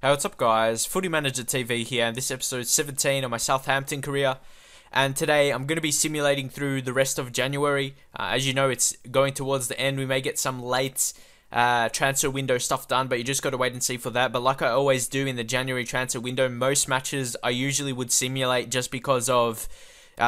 Hey, what's up guys? Footy Manager TV here, and this episode 17 of my Southampton career. And today I'm going to be simulating through the rest of January. As you know, it's going towards the end. We may get some late transfer window stuff done, but you just got to wait and see for that. But like I always do in the January transfer window, most matches I usually would simulate just because of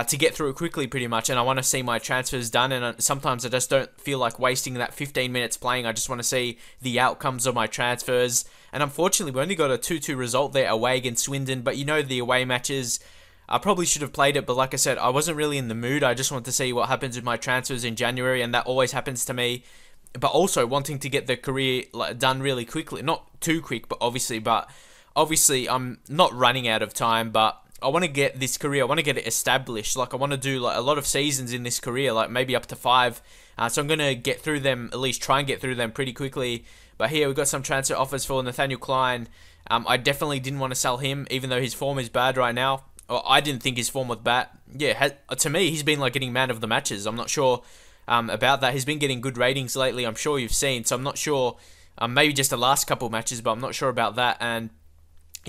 to get through it quickly pretty much, and I want to see my transfers done, and sometimes I just don't feel like wasting that 15 minutes playing. I just want to see the outcomes of my transfers, and unfortunately we only got a 2-2 result there away against Swindon, but you know the away matches, I probably should have played it, but like I said, I wasn't really in the mood. I just want to see what happens with my transfers in January, and that always happens to me. But also wanting to get the career done really quickly, not too quick, but obviously I'm not running out of time, but I want to get this career, I want to get it established. Like, I want to do like a lot of seasons in this career, like maybe up to 5. So I'm going to get through them, at least try and get through them pretty quickly. But here we've got some transfer offers for Nathaniel Klein. I definitely didn't want to sell him, even though his form is bad right now. Or I didn't think his form was bad. Yeah, to me, he's been like getting man of the matches. I'm not sure about that. He's been getting good ratings lately, I'm sure you've seen. So I'm not sure, maybe just the last couple matches, but I'm not sure about that. And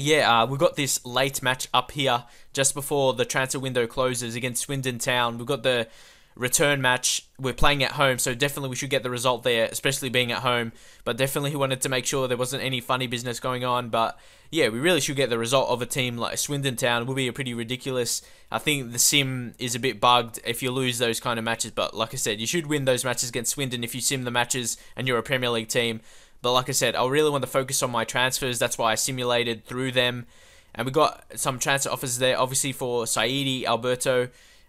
yeah, we've got this late match up here just before the transfer window closes against Swindon Town. We've got the return match. We're playing at home, so definitely we should get the result there, especially being at home. But definitely he wanted to make sure there wasn't any funny business going on. But yeah, we really should get the result of a team like Swindon Town. It would be pretty ridiculous. I think the sim is a bit bugged if you lose those kind of matches. But like I said, you should win those matches against Swindon if you sim the matches and you're a Premier League team. But like I said, I really want to focus on my transfers. That's why I simulated through them. And we got some transfer offers there, obviously for Saidi, Alberto,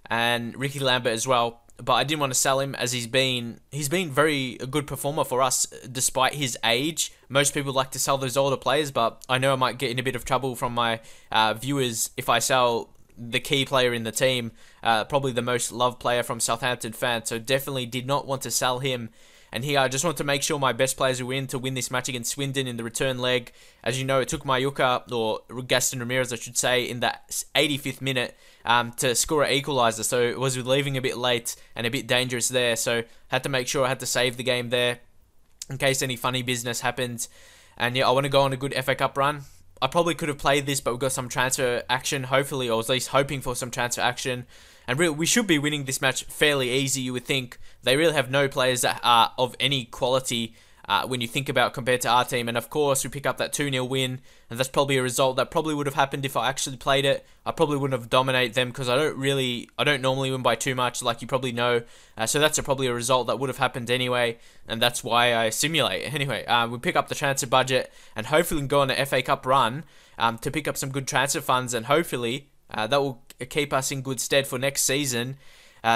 and Ricky Lambert as well. But I didn't want to sell him as he's been very a good performer for us despite his age. Most people like to sell those older players, but I know I might get in a bit of trouble from my viewers if I sell the key player in the team, probably the most loved player from Southampton fans. So definitely did not want to sell him. And here, I just want to make sure my best players win to win this match against Swindon in the return leg. As you know, it took Mayuka, or Gaston Ramirez, I should say, in that 85th minute to score an equaliser. So it was leaving a bit late and a bit dangerous there. So had to make sure I had to save the game there in case any funny business happened. And yeah, I want to go on a good FA Cup run. I probably could have played this, but we've got some transfer action, hopefully, or at least hoping for some transfer action. And really, we should be winning this match fairly easy, you would think. They really have no players that are of any quality when you think about compared to our team. And of course, we pick up that 2-0 win, and that's probably a result that probably would have happened if I actually played it. I probably wouldn't have dominated them because I don't normally win by too much, like you probably know. So that's probably a result that would have happened anyway, and that's why I simulate. Anyway, we pick up the transfer budget, and hopefully we can go on an FA Cup run to pick up some good transfer funds, and hopefully that will keep us in good stead for next season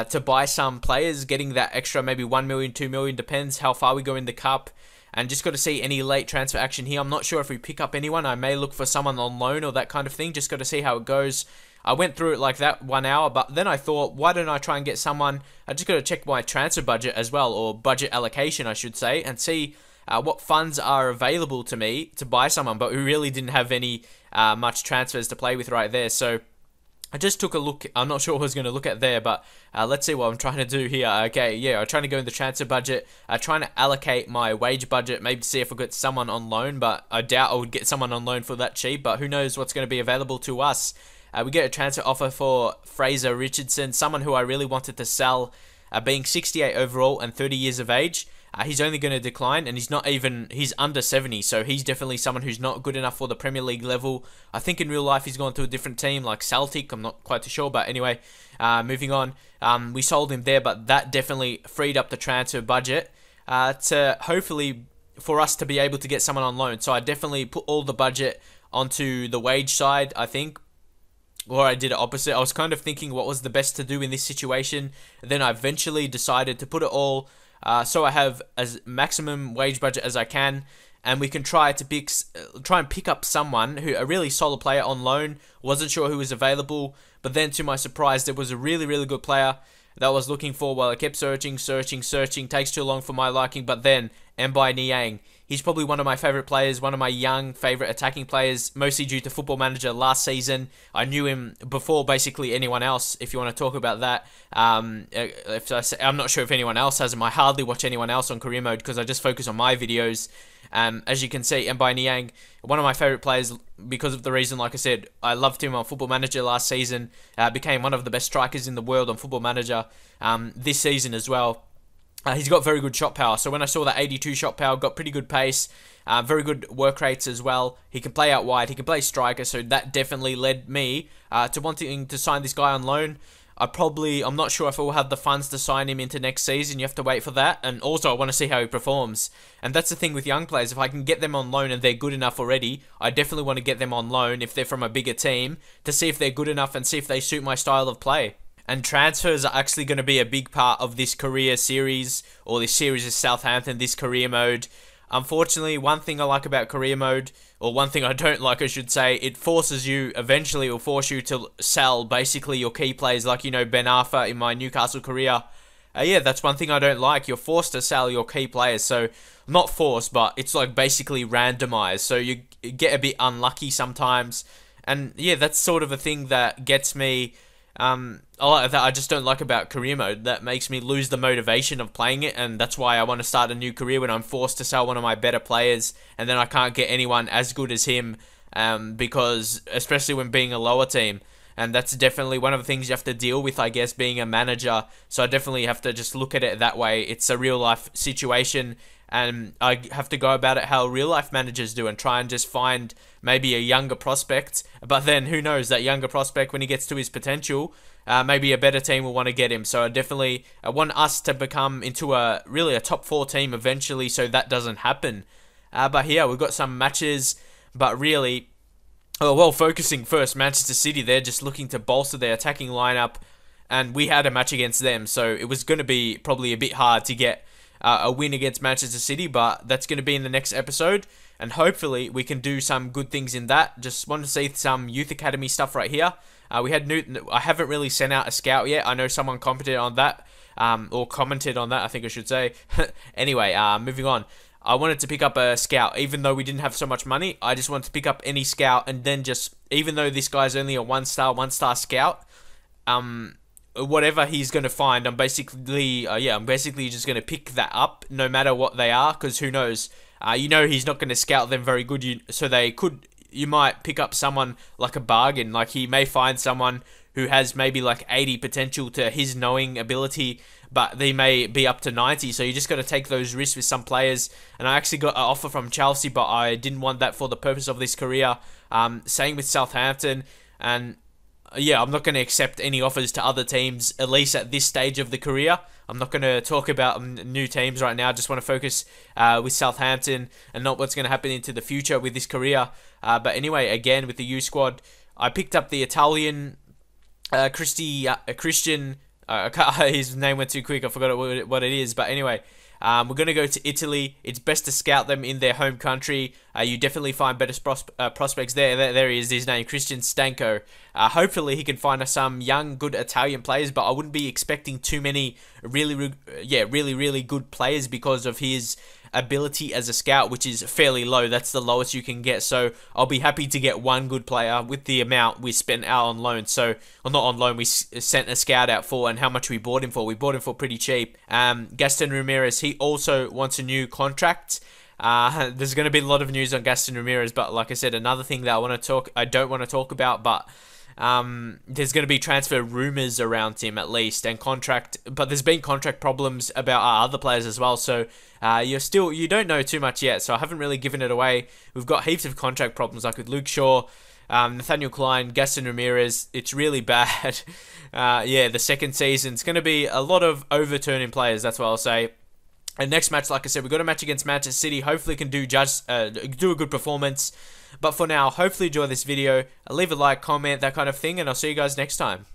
to buy some players, getting that extra maybe 1 million, 2 million, depends how far we go in the cup. And just got to see any late transfer action here. I'm not sure if we pick up anyone. I may look for someone on loan or that kind of thing. Just got to see how it goes. I went through it like that 1 hour, but then I thought, why don't I try and get someone? I just got to check my transfer budget as well, or budget allocation, I should say, and see what funds are available to me to buy someone. But we really didn't have any much transfers to play with right there. So I just took a look. I'm not sure what I was going to look at there, but let's see what I'm trying to do here. Okay, yeah, I'm trying to go in the transfer budget. I'm trying to allocate my wage budget, maybe to see if I get someone on loan, but I doubt I would get someone on loan for that cheap, but who knows what's going to be available to us. We get a transfer offer for Fraser Richardson, someone who I really wanted to sell, being 68 overall and 30 years of age. He's only going to decline, and he's under 70, so he's definitely someone who's not good enough for the Premier League level. I think in real life he's gone to a different team like Celtic, I'm not quite too sure, but anyway, moving on. We sold him there, but that definitely freed up the transfer budget to hopefully for us to be able to get someone on loan. So I definitely put all the budget onto the wage side, I think. Or I did it opposite. I was kind of thinking what was the best to do in this situation, and then I eventually decided to put it all so I have as maximum wage budget as I can, and we can try and pick up someone who a really solid player on loan. Wasn't sure who was available, but then to my surprise, there was a really good player that I was looking for. While I kept searching, takes too long for my liking. But then Mbai Niang, He's probably one of my favourite players, one of my young favourite attacking players, mostly due to Football Manager last season. I knew him before basically anyone else, if you want to talk about that. I'm not sure if anyone else has him. I hardly watch anyone else on career mode because I just focus on my videos. As you can see, Mbai Niang, one of my favourite players because of the reason, like I said, I loved him on Football Manager last season. Became one of the best strikers in the world on Football Manager this season as well. He's got very good shot power. So when I saw that 82 shot power, got pretty good pace, very good work rates as well. He can play out wide, he can play striker, so that definitely led me to wanting to sign this guy on loan. I'm not sure if I will have the funds to sign him into next season. You have to wait for that. And also, I want to see how he performs. And that's the thing with young players. If I can get them on loan and they're good enough already, I definitely want to get them on loan if they're from a bigger team to see if they're good enough and see if they suit my style of play. And transfers are actually going to be a big part of this career series, or this series of Southampton, this career mode. Unfortunately, one thing I like about career mode, or one thing I don't like, I should say, it forces you, eventually it will force you to sell basically your key players, like, Ben Arthur in my Newcastle career. Yeah, that's one thing I don't like. You're forced to sell your key players, so not forced, but it's like basically randomized, so you get a bit unlucky sometimes. And yeah, that's sort of a thing that gets me... that I just don't like about career mode. That makes me lose the motivation of playing it, and that's why I want to start a new career when I'm forced to sell one of my better players and then I can't get anyone as good as him, because especially when being a lower team. And that's definitely one of the things you have to deal with, I guess, being a manager. So I definitely have to just look at it that way. It's a real life situation, and I have to go about it how real life managers do and try and just find maybe a younger prospect. But then who knows, that younger prospect, when he gets to his potential, maybe a better team will want to get him. So I want us to become into really a top 4 team eventually, so that doesn't happen. But yeah, we've got some matches, but really, focusing first, Manchester City, they're just looking to bolster their attacking lineup, and we had a match against them, so it was going to be probably a bit hard to get a win against Manchester City, but that's going to be in the next episode, and hopefully we can do some good things in that. Just want to see some youth academy stuff right here. We had Newton. I haven't really sent out a scout yet. I know someone commented on that, or commented on that, I think I should say. Anyway, moving on. I wanted to pick up a scout, even though we didn't have so much money. I just wanted to pick up any scout, and then just, even though this guy's only a one star scout, whatever he's going to find, I'm basically just going to pick that up, no matter what they are, because who knows, he's not going to scout them very good, you might pick up someone like a bargain, like he may find someone who has maybe like 80 potential to his knowing ability, but they may be up to 90, so you just got to take those risks with some players. And I actually got an offer from Chelsea, but I didn't want that for the purpose of this career. Same with Southampton, and yeah, I'm not going to accept any offers to other teams, at least at this stage of the career. I'm not going to talk about new teams right now. I just want to focus with Southampton and not what's going to happen into the future with this career. But anyway, again, with the U squad, I picked up the Italian Christian. His name went too quick. I forgot what it is. But anyway, we're going to go to Italy. It's best to scout them in their home country. You definitely find better prospects there. There he is, his name, Christian Stanko. Hopefully he can find us some young, good Italian players, but I wouldn't be expecting too many really good players because of his ability as a scout, which is fairly low. That's the lowest you can get, so I'll be happy to get one good player with the amount we spent out on loan. So, well, not on loan, we sent a scout out for, and how much we bought him for. We bought him for pretty cheap. Gaston Ramirez, he also wants a new contract. There's going to be a lot of news on Gaston Ramirez, but like I said, another thing that I don't want to talk about, but there's going to be transfer rumors around him at least, and but there's been contract problems about our other players as well, so you don't know too much yet, so I haven't really given it away. We've got heaps of contract problems, like with Luke Shaw, Nathaniel Klein, Gaston Ramirez. It's really bad. The second season, it's going to be a lot of overturning players, that's what I'll say. And next match, like I said, we've got a match against Manchester City. Hopefully can do a good performance. But for now, hopefully enjoy this video. Leave a like, comment, that kind of thing, and I'll see you guys next time.